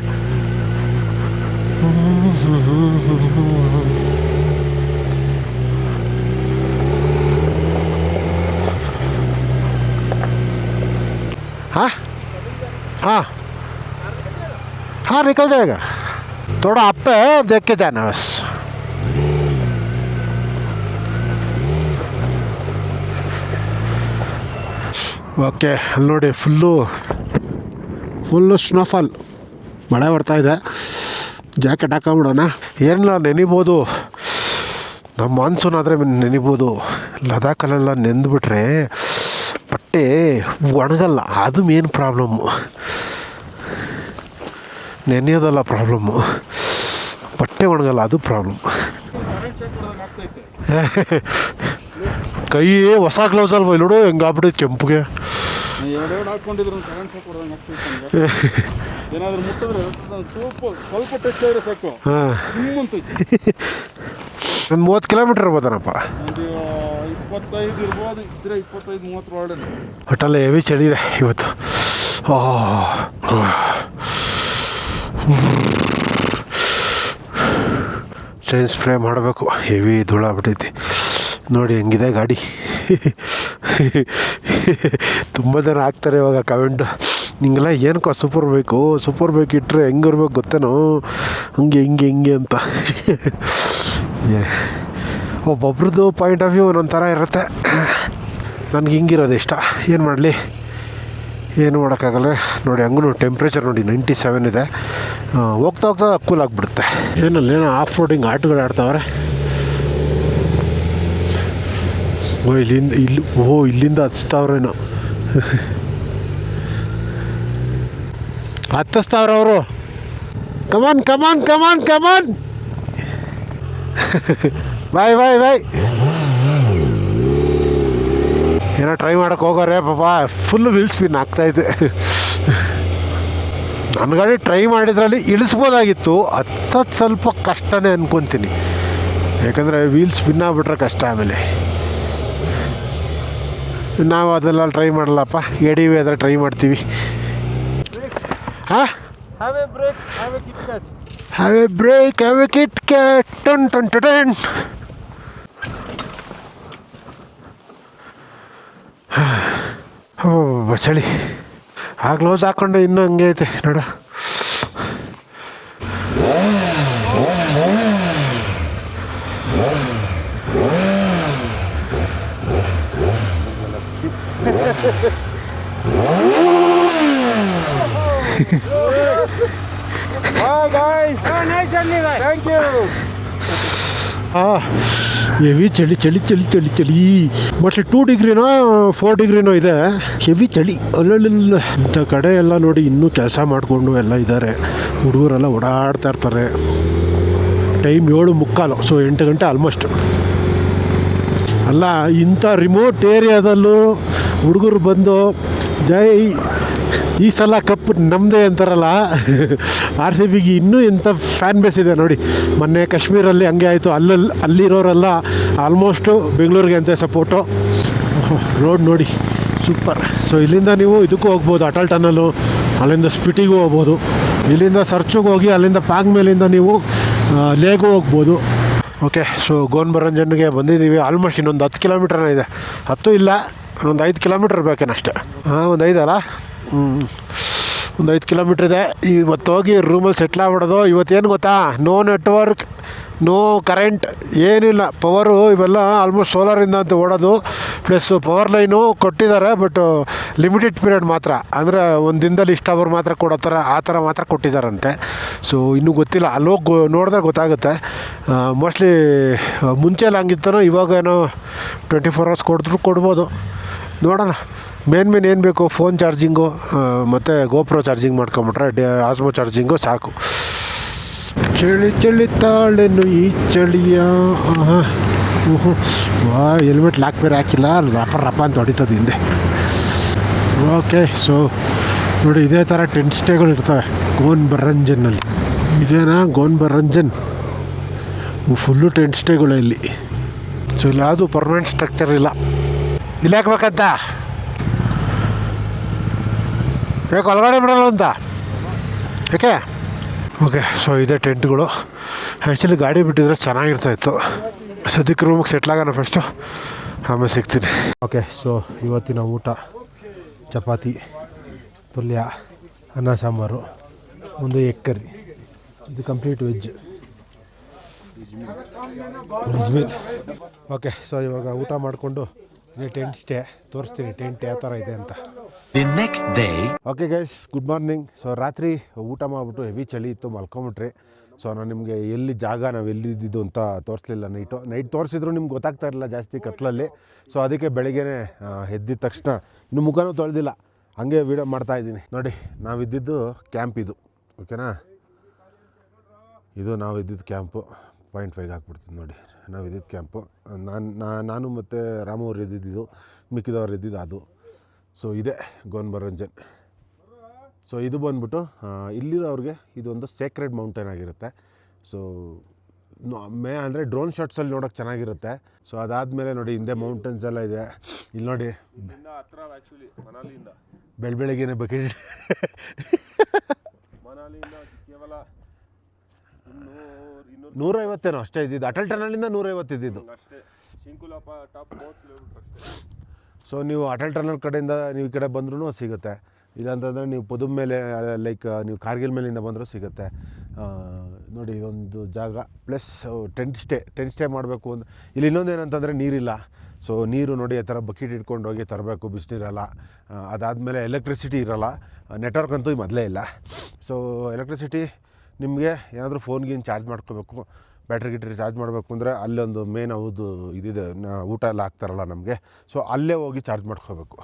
हाँ हाँ हाँ निकल जाएगा, थोड़ा अप है, देख के जाना बस. ಓಕೆ, ಅಲ್ಲಿ ನೋಡಿ ಫುಲ್ಲು ಸ್ನೋಫಾಲ್, ಮಳೆ ಬರ್ತಾ ಇದೆ. ಜಾಕೆಟ್ ಹಾಕೊಂಬಿಡೋಣ. ಏನಿಲ್ಲ, ನೆನಿಬೋದು. ನಮ್ಮ ಮಾನ್ಸೂನ್ ಆದರೆ ನೆನಿಬೋದು. ಲದಾಖಲ್ಲೆಲ್ಲ ನೆಂದುಬಿಟ್ರೆ ಬಟ್ಟೆ ಒಣಗಲ್ಲ, ಅದು ಮೇನ್ ಪ್ರಾಬ್ಲಮ್ಮು. ನೆನೆಯೋದಲ್ಲ ಪ್ರಾಬ್ಲಮ್ಮು, ಬಟ್ಟೆ ಒಣಗಲ್ಲ, ಅದು ಪ್ರಾಬ್ಲಮ್. ಕೈ ಹೊಸ ಗ್ಲೌಸ್ ಅಲ್ವ, ಇಲ್ಲೋಡು ಹೆಂಗಾಗ್ಬಿಟ್ಟು ಕೆಂಪುಗೆ. ಎರಡೆರಡು ಹಾಕೊಂಡಿದ್ರು ಏನಾದ್ರು ಮುಟ್ಟಿದ್ರೆ ಸ್ವಲ್ಪ ಟಚ್ ಆದರೆ ಸಾಕು. ಹಾಂ, ಒಂದು 30 ಕಿಲೋಮೀಟ್ರ್ ಇರ್ಬೋದನಪ್ಪ. ಒಂದು 25 ಇರ್ಬೋದು, ಇದ್ರೆ 25-30 ಒಳಗಡೆ. ಒಟ್ಟಲ್ಲಿ ಹೆವಿ ಚಳಿ ಇದೆ ಇವತ್ತು. ಚೈನ್ ಸ್ಪ್ರೇ ಮಾಡಬೇಕು, ಹೆವಿ ಧೂಳಾಗ್ಬಿಟ್ಟೈತಿ. ನೋಡಿ ಹೆಂಗಿದೆ ಗಾಡಿ. ತುಂಬ ಜನ ಹಾಕ್ತಾರೆ ಇವಾಗ ಕಮೆಂಟು, ನಿಂಗೆಲ್ಲ ಏನಕ್ಕೋ ಸೂಪರ್ ಬೇಕು ಇಟ್ಟರೆ ಹೆಂಗಿರ್ಬೇಕು ಗೊತ್ತೇನೋ, ಹಿಂಗೆ ಅಂತ. ಒಬ್ಬೊಬ್ರದ್ದು ಪಾಯಿಂಟ್ ಆಫ್ ವ್ಯೂ ಒಂದೊಂದು ಥರ ಇರುತ್ತೆ. ನನಗೆ ಹಿಂಗಿರೋದು ಇಷ್ಟ, ಏನು ಮಾಡಲಿ, ಏನು ಮಾಡೋಕ್ಕಾಗಲ್ಲ. ನೋಡಿ ಹಂಗೂ ಟೆಂಪ್ರೇಚರ್ ನೋಡಿ 97 ಇದೆ. ಹೋಗ್ತಾ ಕೂಲ್ ಆಗಿಬಿಡುತ್ತೆ. ಏನೋ ಆಫ್ ರೋಡಿಂಗ್ ಆಟಗಳು ಆಡ್ತಾವ್ರೆ. ಇಲ್ಲಿಂದ ಹಚ್ತಾವ್ರೇನೋ, ಹತ್ತಿಸ್ತಾವ್ರ ಅವರು. ಕಮಾನ್ ಬಾಯ್ ಏನೋ ಟ್ರೈ ಮಾಡೋಕ್ಕೆ ಹೋಗೋರೆ ಪಾಪ. ಫುಲ್ಲು ವೀಲ್ ಸ್ಪಿನ್ ಆಗ್ತಾಯಿದೆ. ನನ್ನ ಗಾಡಿ ಟ್ರೈ ಮಾಡಿದ್ರಲ್ಲಿ ಇಳಿಸ್ಬೋದಾಗಿತ್ತು, ಹತ್ತೋದು ಸ್ವಲ್ಪ ಕಷ್ಟನೇ ಅನ್ಕೊತೀನಿ. ಯಾಕಂದರೆ ವೀಲ್ ಸ್ಪಿನ್ ಆಗಿಬಿಟ್ರೆ ಕಷ್ಟ. ಆಮೇಲೆ ನಾವು ಅದೆಲ್ಲ ಟ್ರೈ ಮಾಡಲ್ಲಪ್ಪ, ADV ಆದರೆ ಟ್ರೈ ಮಾಡ್ತೀವಿ. ಹಾಂ, have a break, have a KitKat, ಟನ್. ಚಳಿ. ಆ ಗ್ಲೌಸ್ ಹಾಕ್ಕೊಂಡೆ ಇನ್ನೂ ಹಂಗೆ ಐತೆ ನೋಡ. ಹೆವಿ ಚಳಿ. ಮತ್ತು 2 ಡಿಗ್ರಿನೋ 4 ಡಿಗ್ರಿನೋ ಇದೆ. ಹೆವಿ ಚಳಿ. ಅಲ್ಲಲ್ಲ ಇಂಥ ಕಡೆ ಎಲ್ಲ ನೋಡಿ ಇನ್ನೂ ಕೆಲಸ ಮಾಡಿಕೊಂಡು ಎಲ್ಲ ಇದ್ದಾರೆ. ಹುಡುಗರೆಲ್ಲ ಓಡಾಡ್ತಾ ಇರ್ತಾರೆ. ಟೈಮ್ 7:45, ಸೊ 8 ಗಂಟೆ ಆಲ್ಮೋಸ್ಟ್. ಅಲ್ಲ, ಇಂಥ ರಿಮೋಟ್ ಏರಿಯಾದಲ್ಲೂ ಹುಡುಗರು ಬಂದು ಈ ಸಲ ಕಪ್ ನಮ್ಮದೇ ಅಂತಾರಲ್ಲ. RCBಗೆ ಇನ್ನೂ ಎಂಥ ಫ್ಯಾನ್ ಬೇಸ್ ಇದೆ ನೋಡಿ. ಮೊನ್ನೆ ಕಾಶ್ಮೀರಲ್ಲಿ ಹಂಗೆ ಆಯಿತು. ಅಲ್ಲಿರೋರೆಲ್ಲ ಆಲ್ಮೋಸ್ಟು ಬೆಂಗಳೂರಿಗೆ ಅಂತ ಸಪೋರ್ಟು. ರೋಡ್ ನೋಡಿ ಸೂಪರ್. ಸೊ ಇಲ್ಲಿಂದ ನೀವು ಇದಕ್ಕೂ ಹೋಗ್ಬೋದು, ಅಟಲ್ ಟನಲ್ಲು, ಅಲ್ಲಿಂದ ಸ್ಪಿಟಿಗೂ ಹೋಗ್ಬೋದು. ಇಲ್ಲಿಂದ ಸರ್ಚುಗೆ ಹೋಗಿ ಅಲ್ಲಿಂದ ಪಾಂಗ್ ಮೇಲಿಂದ ನೀವು ಲೇಗೂ ಹೋಗ್ಬೋದು. ಓಕೆ, ಸೊ ಗೋನ್ಬರಂಜನ್ಗೆ ಬಂದಿದ್ದೀವಿ. ಆಲ್ಮೋಸ್ಟ್ ಇನ್ನೊಂದು 10 ಕಿಲೋಮೀಟ್ರನೇ ಇದೆ. 10 ಇಲ್ಲ, ಒಂದು 5 ಕಿಲೋಮೀಟ್ರ್ ಬೇಕೇನಷ್ಟೆ. ಒಂದು 5 ಅಲ್ಲ, ಒಂದು 5 ಕಿಲೋಮೀಟ್ರ್ ಇದೆ. ಇವತ್ತು ಹೋಗಿ ರೂಮಲ್ಲಿ ಸೆಟ್ಲ್ ಆಗ್ಬಿಡೋದು. ಇವತ್ತೇನು ಗೊತ್ತಾ, ನೋ ನೆಟ್ವರ್ಕ್, ನೋ ಕರೆಂಟ್, ಏನಿಲ್ಲ. ಪವರು ಇವೆಲ್ಲ ಆಲ್ಮೋಸ್ಟ್ ಸೋಲಾರಿಂದ ಅಂತ ಓಡೋದು. ಪ್ಲಸ್ ಪವರ್ ಲೈನು ಕೊಟ್ಟಿದ್ದಾರೆ, ಬಟ್ ಲಿಮಿಟೆಡ್ ಪೀರಿಯಡ್ ಮಾತ್ರ. ಅಂದರೆ ಒಂದು ದಿನದಲ್ಲಿ ಇಷ್ಟು ಅವರ್ ಮಾತ್ರ ಕೊಡೋ ಥರ, ಆ ಥರ ಮಾತ್ರ ಕೊಟ್ಟಿದ್ದಾರಂತೆ. ಸೊ ಇನ್ನೂ ಗೊತ್ತಿಲ್ಲ, ಅಲ್ಲೋಗಿ ನೋಡಿದ್ರೆ ಗೊತ್ತಾಗುತ್ತೆ. ಮೋಸ್ಟ್ಲಿ ಮುಂಚೆ ಎಲ್ಲ ಹಂಗಿತ್ತನೋ, ಇವಾಗೇನೋ 24 hours ಕೊಡ್ಬೋದು, ನೋಡೋಣ. ಮೇನ್ ಏನು ಬೇಕು, ಫೋನ್ ಚಾರ್ಜಿಂಗು ಮತ್ತು ಗೋಪ್ರೋ ಚಾರ್ಜಿಂಗ್ ಮಾಡ್ಕೊಂಬಿಟ್ರೆ ಆಸ್ಮೋ ಚಾರ್ಜಿಂಗು ಸಾಕು. ಚಳಿ ತಾಳೆನು ಈ ಚಳಿಯ. ಹೆಲ್ಮೆಟ್ ಲಾಕ್ ಬೇರೆ ಹಾಕಿಲ್ಲ, ರಪ್ಪ ಅಂತ ಹೊಡಿತದೆ ಹಿಂದೆ. ಓಕೆ, ಸೊ ನೋಡಿ ಇದೇ ಥರ ಟೆಂಟ್ ಸ್ಟೇಗಳು ಇರ್ತವೆ ಗೋನ್ಬರಂಜನ್ನಲ್ಲಿ. ಇದೇನಾ ಗೋನ್ಬರಂಜನ್? ಫುಲ್ಲು ಟೆಂಟ್ ಸ್ಟೇಗಳು ಇಲ್ಲಿ. ಸೊ ಇಲ್ಲಿ ಯಾವುದು ಪರ್ಮನೆಂಟ್ ಸ್ಟ್ರಕ್ಚರ್ ಇಲ್ಲ. ಇಲ್ಲಿ ಹಾಕ್ಬೇಕಂತ ಯಾಕೆ ಒಳಗಡೆ ಬಿಡೋಲ್ಲ ಅಂತ? ಯಾಕೆ ಓಕೆ, ಸೊ ಇದೇ ಟೆಂಟ್ಗಳು. ಆ್ಯಕ್ಚುಲಿ ಗಾಡಿ ಬಿಟ್ಟಿದ್ರೆ ಚೆನ್ನಾಗಿರ್ತಾಯಿತ್ತು. ಸದ್ಯಕ್ಕೆ ರೂಮಿಗೆ ಸೆಟ್ಲಾಗೋಣ ಫಸ್ಟು, ಆಮೇಲೆ ಸಿಗ್ತೀನಿ. ಓಕೆ, ಸೊ ಇವತ್ತಿನ ಊಟ ಚಪಾತಿ, ಪಲ್ಯ, ಅನ್ನ ಸಾಂಬಾರು, ಒಂದು ಎಗ್ ಕರಿ. ಇದು complete veg meal. Okay, so ಇವಾಗ ಊಟ ಮಾಡಿಕೊಂಡು ಟೆಂಟ್ ಸ್ಟೇ ತೋರಿಸ್ತೀನಿ, ಟೆಂಟ್ ಯಾವ ಥರ ಇದೆ ಅಂತ. The next day. Okay guys, good morning. So ರಾತ್ರಿ ಊಟ ಮಾಡಿಬಿಟ್ಟು ಹೆವಿ ಚಳಿ ಇತ್ತು, ಮಲ್ಕೊಂಬಿಟ್ರಿ. ಸೊ ನಾನು ನಿಮಗೆ ಎಲ್ಲಿ ಜಾಗ ನಾವು ಎಲ್ಲಿದ್ದು ಅಂತ ತೋರಿಸ್ಲಿಲ್ಲ. ನೈಟ್ ತೋರಿಸಿದ್ರು ನಿಮ್ಗೆ ಗೊತ್ತಾಗ್ತಾ ಇರಲಿಲ್ಲ ಜಾಸ್ತಿ ಕತ್ಲಲ್ಲಿ. ಸೊ ಅದಕ್ಕೆ ಬೆಳಗ್ಗೆ ಎದ್ದಿದ ತಕ್ಷಣ ಇನ್ನು ಮುಖನೂ ತೊಳೆದಿಲ್ಲ, ಹಂಗೆ ವೀಡಿಯೋ ಮಾಡ್ತಾಯಿದ್ದೀನಿ. ನೋಡಿ, ನಾವಿದ್ದಿದ್ದು ಕ್ಯಾಂಪ್ ಇದು, ಓಕೆನಾ? ಇದು ನಾವಿದ್ದಿದ್ದು ಕ್ಯಾಂಪು. 0.5 ಹಾಕ್ಬಿಡ್ತೀನಿ ನೋಡಿ. ನಾವಿದ್ದಿದ್ದು ಕ್ಯಾಂಪು. ನಾನು ಮತ್ತು ರಾಮು ಅವ್ರು ಇದ್ದಿದ್ದು, ಮಿಕ್ಕಿದವ್ರು ಇದ್ದಿದ್ದು ಅದು. ಸೊ ಇದೆ ಗೋನ್ಬರಂಜನ್. ಸೊ ಇದು ಬಂದ್ಬಿಟ್ಟು ಇಲ್ಲಿರೋರಿಗೆ ಇದೊಂದು ಸೇಕ್ರೆಡ್ ಮೌಂಟೇನ್ ಆಗಿರುತ್ತೆ. ಸೊ ಅಂದರೆ ಡ್ರೋನ್ ಶಾಟ್ಸಲ್ಲಿ ನೋಡೋಕೆ ಚೆನ್ನಾಗಿರುತ್ತೆ. ಸೊ ಅದಾದಮೇಲೆ ನೋಡಿ ಹಿಂದೆ ಮೌಂಟೇನ್ಸ್ ಎಲ್ಲ ಇದೆ. ಇಲ್ಲಿ ನೋಡಿ ಬೆಳಗ್ಗೆನೆ ಬಕೆಟ್ ಕೇವಲ 150 ಅಷ್ಟೇ ಇದ್ದಿದ್ದು. ಅಟಲ್ ಟನಲಿಂದ 150 ಇದ್ದಿದ್ದು. ಸೊ ನೀವು ಅಟಲ್ ಟನಲ್ ಕಡೆಯಿಂದ ನೀವು ಈ ಕಡೆ ಬಂದ್ರೂ ಸಿಗುತ್ತೆ. ಇಲ್ಲಾಂತಂದರೆ ನೀವು ಪುದುಮ್ ಮೇಲೆ ಲೈಕ್ ನೀವು ಕಾರ್ಗಿಲ್ ಮೇಲಿಂದ ಬಂದರೂ ಸಿಗುತ್ತೆ. ನೋಡಿ ಇದೊಂದು ಜಾಗ. ಪ್ಲಸ್ ಟೆಂಟ್ ಸ್ಟೇ ಮಾಡಬೇಕು ಅಂತ ಇಲ್ಲಿ ಇನ್ನೊಂದು ಏನಂತಂದರೆ ನೀರಿಲ್ಲ. ಸೊ ನೀರು ನೋಡಿ ಆ ಥರ ಬಕೆಟ್ ಇಟ್ಕೊಂಡು ಹೋಗಿ ತರಬೇಕು, ಬಿಸಿನೀರಲ್ಲ. ಅದಾದಮೇಲೆ ಎಲೆಕ್ಟ್ರಿಸಿಟಿ ಇರೋಲ್ಲ, ನೆಟ್ವರ್ಕ್ ಅಂತೂ ಮೊದಲೇ ಇಲ್ಲ. ಸೊ ಎಲೆಕ್ಟ್ರಿಸಿಟಿ ನಿಮಗೆ ಏನಾದರೂ ಫೋನ್ಗಿನ್ ಚಾರ್ಜ್ ಮಾಡ್ಕೋಬೇಕು, ಬ್ಯಾಟ್ರಿ ಚಾರ್ಜ್ ಮಾಡಬೇಕು ಅಂದರೆ ಅಲ್ಲೊಂದು ಮೇನ್ ಹೌದು ಇದಿದೆ, ಊಟ ಎಲ್ಲ ಹಾಕ್ತಾರಲ್ಲ ನಮಗೆ. ಸೊ ಅಲ್ಲೇ ಹೋಗಿ ಚಾರ್ಜ್ ಮಾಡ್ಕೋಬೇಕು.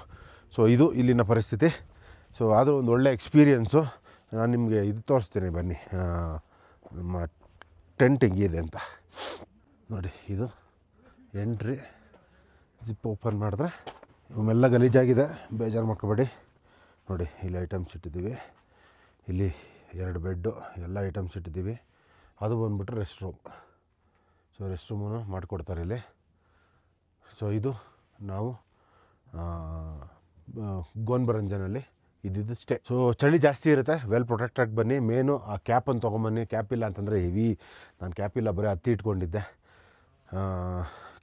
ಸೊ ಇದು ಇಲ್ಲಿನ ಪರಿಸ್ಥಿತಿ. ಸೊ ಆದರೂ ಒಂದು ಒಳ್ಳೆ ಎಕ್ಸ್ಪೀರಿಯೆನ್ಸು. ನಾನು ನಿಮಗೆ ಇದು ತೋರಿಸ್ತೀನಿ ಬನ್ನಿ, ನಮ್ಮ ಟೆಂಟ್ ಹೆಂಗಿದೆ ಅಂತ ನೋಡಿ. ಇದು ಎಂಟ್ರಿ. ಜಿಪ್ ಓಪನ್ ಮಾಡಿದ್ರೆ ಇವೆಲ್ಲ ಗಲೀಜಾಗಿದೆ, ಬೇಜಾರು ಮಾಡ್ಕೊಬೇಡಿ. ನೋಡಿ ಇಲ್ಲಿ ಐಟಮ್ಸ್ ಇಟ್ಟಿದ್ದೀವಿ. ಇಲ್ಲಿ 2 ಬೆಡ್ಡು, ಎಲ್ಲ ಐಟಮ್ಸ್ ಇಟ್ಟಿದ್ದೀವಿ. ಅದು ಬಂದ್ಬಿಟ್ಟು ರೆಸ್ಟ್ ರೂಮ್. ಸೊ ರೆಸ್ಟ್ ರೂಮನ್ನು ಮಾಡಿಕೊಡ್ತಾರೆ ಇಲ್ಲಿ. ಸೊ ಇದು ನಾವು ಗೋನ್ಬರಂಜನಲ್ಲಿ ಇದ್ದಿದ್ದು ಸ್ಟೇ. ಸೊ ಚಳಿ ಜಾಸ್ತಿ ಇರುತ್ತೆ, ವೆಲ್ ಪ್ರೊಟೆಕ್ಟೆಡ್ ಬನ್ನಿ. ಮೇನು ಆ ಕ್ಯಾಪನ್ನು ತೊಗೊಂಬನ್ನಿ. ಕ್ಯಾಪ್ ಇಲ್ಲ ಅಂತಂದರೆ ಹೆವಿ. ನಾನು ಕ್ಯಾಪ್ ಇಲ್ಲ, ಬರೀ ಹತ್ತಿ ಇಟ್ಕೊಂಡಿದ್ದೆ.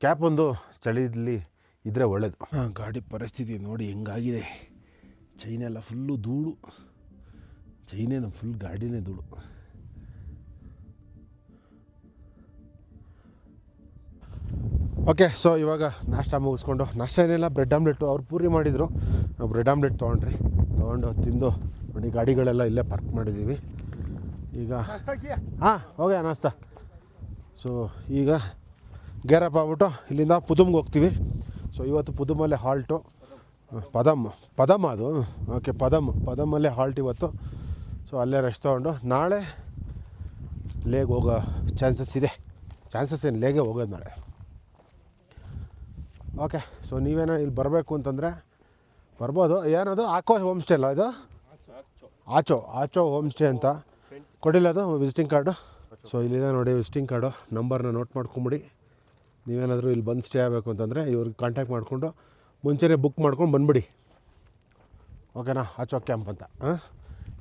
ಕ್ಯಾಪ್ ಒಂದು ಚಳಿಯಲ್ಲಿ ಇದ್ದರೆ ಒಳ್ಳೆಯದು. ಗಾಡಿ ಪರಿಸ್ಥಿತಿ ನೋಡಿ ಹೆಂಗಾಗಿದೆ. ಚೈನೆಲ್ಲ ಫುಲ್ಲು ಧೂಳು, ಚೈನೇನು ಫುಲ್ ಗಾಡಿನೇ ಧೂಳು. ಓಕೆ, ಸೊ ಇವಾಗ ನಾಷ್ಟ ಮುಗಿಸ್ಕೊಂಡು, ನಾಷ್ಟ ಏನಿಲ್ಲ, ಬ್ರೆಡ್ ಆಮ್ಲೆಟು ಅವ್ರು ಪೂರಿ ಮಾಡಿದರು. ನಾವು ಬ್ರೆಡ್ ಆಮ್ಲೆಟ್ ತೊಗೊಂಡು ತಿಂದು ನೋಡಿ. ಗಾಡಿಗಳೆಲ್ಲ ಇಲ್ಲೇ ಪಾರ್ಕ್ ಮಾಡಿದ್ದೀವಿ. ಈಗ ಹೋಗ್ಯಾ ನಾಷ್ಟ. ಸೊ ಈಗ ಗೇರಪ್ಪ ಆಗ್ಬಿಟ್ಟು ಇಲ್ಲಿಂದ ಪುದುಮ್ಗೆ ಹೋಗ್ತೀವಿ. ಸೊ ಇವತ್ತು ಪುದುಮಲ್ಲೇ ಹಾಲ್ಟು. ಪದಮ್ ಅದು. ಓಕೆ, ಪದಮಲ್ಲೇ ಹಾಲ್ಟ್ ಇವತ್ತು. ಸೊ ಅಲ್ಲೇ ರೆಸ್ಟ್ ತೊಗೊಂಡು ನಾಳೆ ಲೇಗೆ ಹೋಗೋ ಚಾನ್ಸಸ್ ಇದೆ. ಏನು ಲೇಗೆ ಹೋಗೋದು ನಾಳೆ. ಓಕೆ, ಸೊ ನೀವೇನೋ ಇಲ್ಲಿ ಬರಬೇಕು ಅಂತಂದರೆ ಬರ್ಬೋದು. ಏನದು ಆಕೋ ಹೋಮ್ ಸ್ಟೇ ಅಲ್ಲ ಇದು? ಆಚೋ ಹೋಮ್ ಸ್ಟೇ ಅಂತ ಕೊಡಿಲ್ಲ ಅದು ವಿಸಿಟಿಂಗ್ ಕಾರ್ಡು. ಸೊ ಇಲ್ಲಿದೆ ನೋಡಿ ವಿಸಿಟಿಂಗ್ ಕಾರ್ಡು. ನಂಬರ್ನ ನೋಟ್ ಮಾಡ್ಕೊಂಬಿಡಿ. ನೀವೇನಾದರೂ ಇಲ್ಲಿ ಬಂದು ಸ್ಟೇ ಆಗಬೇಕು ಅಂತಂದರೆ ಇವ್ರಿಗೆ ಕಾಂಟ್ಯಾಕ್ಟ್ ಮಾಡಿಕೊಂಡು ಮುಂಚೆನೇ ಬುಕ್ ಮಾಡ್ಕೊಂಡು ಬಂದುಬಿಡಿ, ಓಕೆನಾ? ಆಚೋ ಕ್ಯಾಂಪ್ ಅಂತ.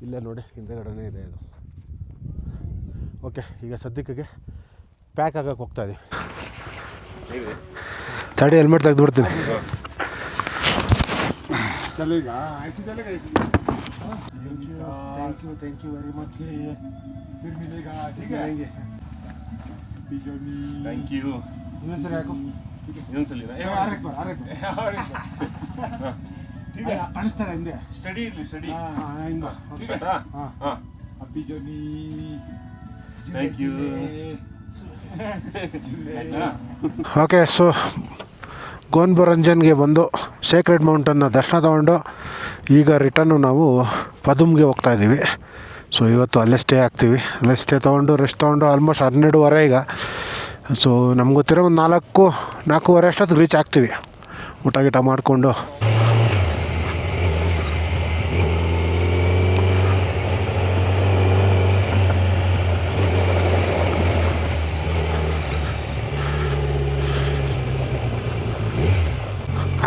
ಇಲ್ಲೇ ನೋಡಿ ಹಿಂದೆಗಡೆನೇ ಇದೆ ಇದು. ಓಕೆ, ಈಗ ಸದ್ಯಕ್ಕೆ ಪ್ಯಾಕ್ ಆಗೋಕ್ಕೆ ಹೋಗ್ತಾಯಿದ್ದೀವಿ. ತಡಿ, ಹೆಲ್ಮೆಟ್ ತೆಗೆದುಬಿಡ್ತೀನಿ. Thank you very much. Thank you. ಇನ್ನೊಂದ್ಸರಿ ಯಾಕೋ ಕಾಣಿಸ್ತಾರೆ ಹಿಂದೆ. ಸ್ಟಡಿ ಇರಲಿ, ಸ್ಟಡಿ. ಹಿಂಗೆ happy journey. Thank you. Okay, so ಗೋನ್ಬರಂಜನ್ಗೆ ಬಂದು ಸೇಕ್ರೆಡ್ ಮೌಂಟನ್ನ ದರ್ಶನ ತೊಗೊಂಡು ಈಗ ರಿಟರ್ನು ನಾವು ಪದುಮ್ಗೆ ಹೋಗ್ತಾಯಿದ್ದೀವಿ. ಸೊ ಇವತ್ತು ಅಲ್ಲೇ ಸ್ಟೇ ಆಗ್ತೀವಿ. ಅಲ್ಲೇ ಸ್ಟೇ ತೊಗೊಂಡು ರೆಸ್ಟ್ ತೊಗೊಂಡು ಆಲ್ಮೋಸ್ಟ್ 12:30 ಈಗ. ಸೊ ನಮ್ಗೆ ಗೊತ್ತಿರೋ ಒಂದು 4-4:15 ಅಷ್ಟೊತ್ತಿಗೆ ರೀಚ್ ಆಗ್ತೀವಿ, ಊಟ ಮಾಡಿಕೊಂಡು.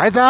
ಆಯಿತಾ?